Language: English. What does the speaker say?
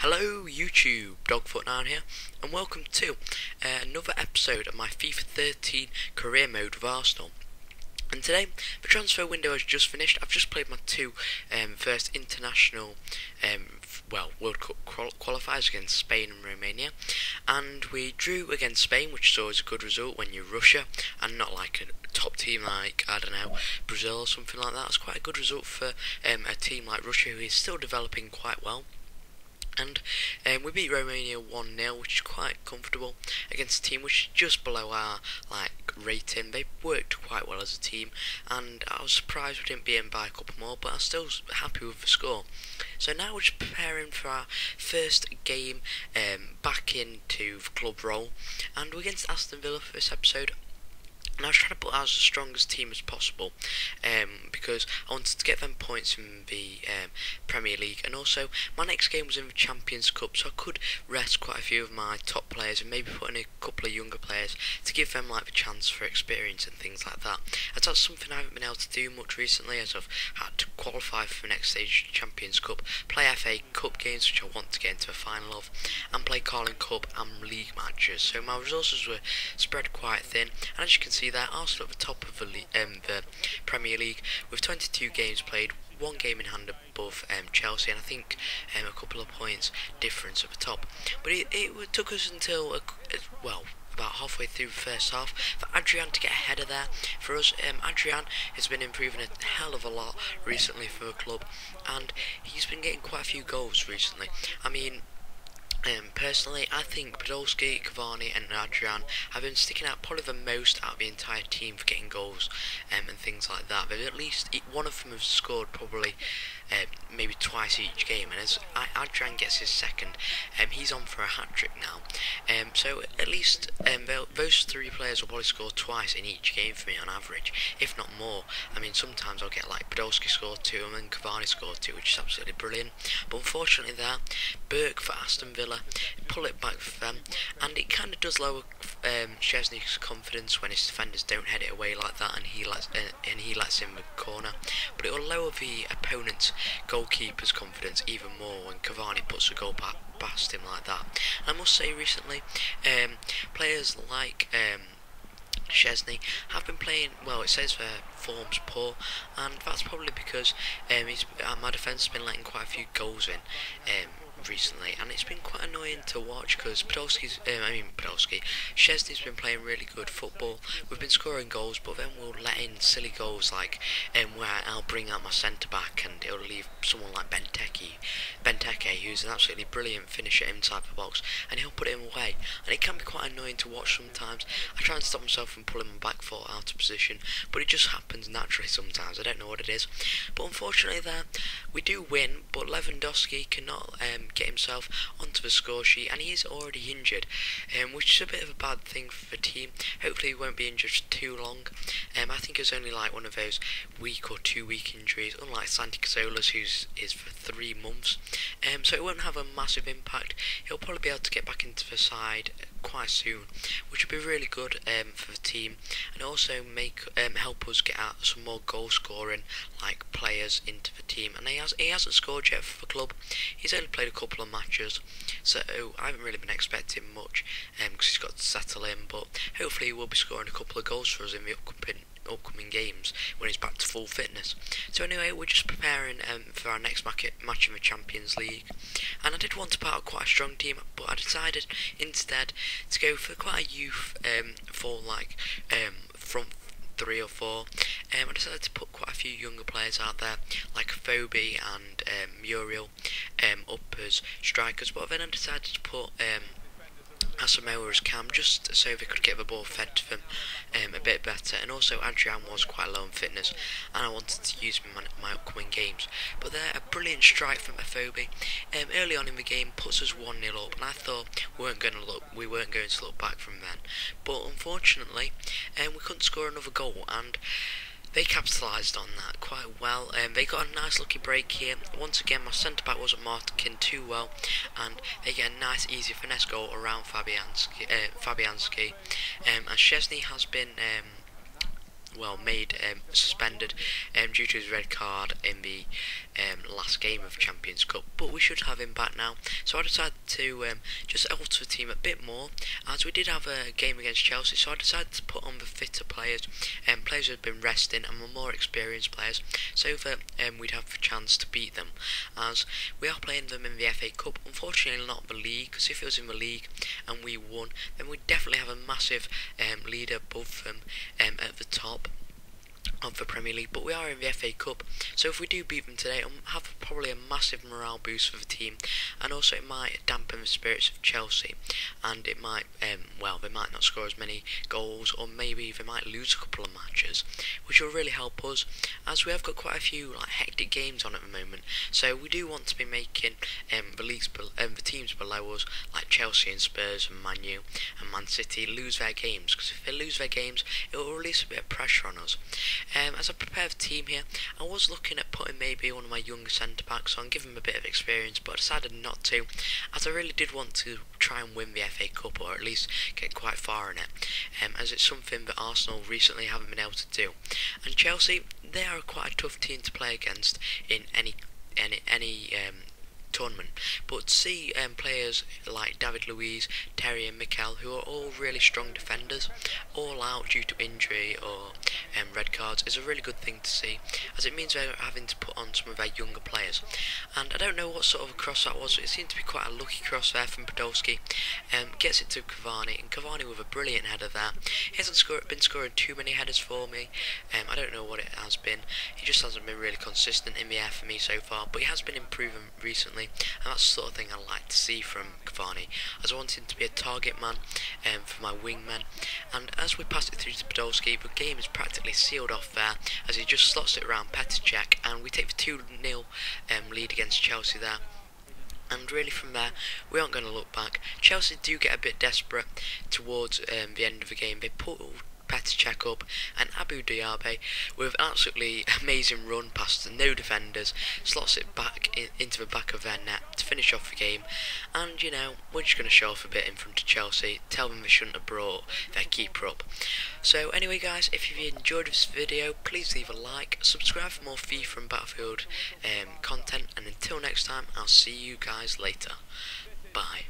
Hello YouTube, Dogfoot9 here, and welcome to another episode of my FIFA 13 career mode with Arsenal. And today, the transfer window has just finished. I've just played my two first international, World Cup qualifiers against Spain and Romania, and we drew against Spain, which is always a good result when you're Russia and not like a top team like, I don't know, Brazil or something like that. It's quite a good result for a team like Russia, who is still developing quite well. And we beat Romania 1-0, which is quite comfortable, against a team which is just below our rating. They worked quite well as a team, and I was surprised we didn't beat them by a couple more, but I'm still happy with the score. So now we're just preparing for our first game back into the club role, and we're against Aston Villa for this episode. And I was trying to put out as strong as team as possible, because I wanted to get them points in the Premier League, and also my next game was in the Champions Cup, so I could rest quite a few of my top players and maybe put in a couple of younger players to give them like the chance for experience and things like that. As that's something I haven't been able to do much recently, as I've had to qualify for the next stage of the Champions Cup, play FA Cup games, which I want to get into the final of, and play Carling Cup and league matches. So my resources were spread quite thin, and as you can see there, Arsenal at the top of the Premier League with 22 games played, one game in hand above Chelsea, and I think a couple of points difference at the top. But it took us until about halfway through the first half for Adrian to get ahead of there. For us, Adrian has been improving a hell of a lot recently for the club, and he's been getting quite a few goals recently. I mean, personally, I think Podolski, Cavani and Adrian have been sticking out probably the most out of the entire team for getting goals and things like that. But at least one of them has scored probably maybe twice each game, and as Adrian gets his second, he's on for a hat-trick now. So at least those three players will probably score twice in each game for me on average, if not more. I mean, sometimes I'll get like Podolski scored two and then Cavani scored two, which is absolutely brilliant. But unfortunately there, Burke for Aston Villa pull it back for them, and it kind of does lower Szczesny's confidence when his defenders don't head it away like that, and he lets in the corner. But it will lower the opponent's goalkeeper's confidence even more when Cavani puts a goal past him like that. And I must say recently, players like Szczesny have been playing well. It says their form's poor, and that's probably because my defence has been letting quite a few goals in recently, and it's been quite annoying to watch because Szczesny's been playing really good football. We've been scoring goals, but then we'll let in silly goals like where I'll bring out my centre back and it'll leave someone like Benteke, who's an absolutely brilliant finisher inside the box, and he'll put him away, and it can be quite annoying to watch sometimes. I try and stop myself from pulling my back foot out of position, but it just happens naturally sometimes. I don't know what it is, but unfortunately there we do win, but Lewandowski cannot get himself onto the score sheet, and he is already injured, which is a bit of a bad thing for the team. Hopefully he won't be injured for too long. I think it's only like one of those week or 2 week injuries, unlike Santi Cazorla's, who's is for 3 months. So it won't have a massive impact. He'll probably be able to get back into the side quite soon, which would be really good for the team, and also help us get out some more goal scoring like players into the team. And he hasn't scored yet for the club. He's only played a couple of matches, so I haven't really been expecting much because he's got to settle in, but hopefully he will be scoring a couple of goals for us in the upcoming games when he's back to full fitness. So anyway, we're just preparing for our next match in the Champions League, and I did want to put out quite a strong team, but I decided instead to go for quite a youth for like front 3 or 4. I decided to put quite a few younger players out there like Phoebe and Muriel up as strikers, but then I decided to put Asamoah as cam, just so they could get the ball fed to them a bit better. And also Adrian was quite low in fitness, and I wanted to use him in my upcoming games. But they're a brilliant strike from Phoebe early on in the game, puts us 1-0 up, and I thought we weren't going to look back from then. But unfortunately, we couldn't score another goal, and they capitalised on that quite well. They got a nice lucky break here. Once again, my centre-back wasn't marking too well, and they get a nice easy finesse goal around Fabianski. And Szczesny has been made suspended due to his red card in the last game of Champions Cup, but we should have him back now. So I decided to just alter the team a bit more, as we did have a game against Chelsea, so I decided to put on the fitter players, players who had been resting and were more experienced players, so that we'd have a chance to beat them, as we are playing them in the FA Cup. Unfortunately not the league, because if it was in the league and we won, then we'd definitely have a massive lead above them at the top of the Premier League, but we are in the FA Cup, so if we do beat them today, it'll have probably a massive morale boost for the team, and also it might dampen the spirits of Chelsea, and it might, they might not score as many goals, or maybe they might lose a couple of matches, which will really help us, as we have got quite a few hectic games on at the moment, so we do want to be making the teams below us, like Chelsea and Spurs and Man U and Man City, lose their games, because if they lose their games, it will release a bit of pressure on us. As I prepare the team here, I was looking at putting maybe one of my younger centre-backs on, give him a bit of experience, but I decided not to, as I really did want to try and win the FA Cup, or at least get quite far in it, as it's something that Arsenal recently haven't been able to do. And Chelsea, they are quite a tough team to play against in any tournament, but to see players like David Luiz, Terry and Mikel, who are all really strong defenders, all out due to injury or red cards, is a really good thing to see, as it means they're having to put on some of their younger players. And I don't know what sort of a cross that was, it seemed to be quite a lucky cross there from Podolski. Gets it to Cavani, and Cavani with a brilliant header there. He hasn't been scoring too many headers for me. I don't know what it has been, he just hasn't been really consistent in the air for me so far, but he has been improving recently, and that's the sort of thing I like to see from Cavani, as I want him to be a target man for my wingmen. And as we pass it through to Podolski, the game is practically sealed off there, as he just slots it around Petr Cech, and we take the 2-0 lead against Chelsea there. And really from there, we aren't going to look back. Chelsea do get a bit desperate towards the end of the game. They pull Petr Cech up, and Abu Diaby, with an absolutely amazing run past no defenders, slots it back into the back of their net to finish off the game. And you know, we're just going to show off a bit in front of Chelsea, tell them they shouldn't have brought their keeper up. So anyway guys, if you enjoyed this video, please leave a like, subscribe for more FIFA and Battlefield content, and until next time, I'll see you guys later. Bye.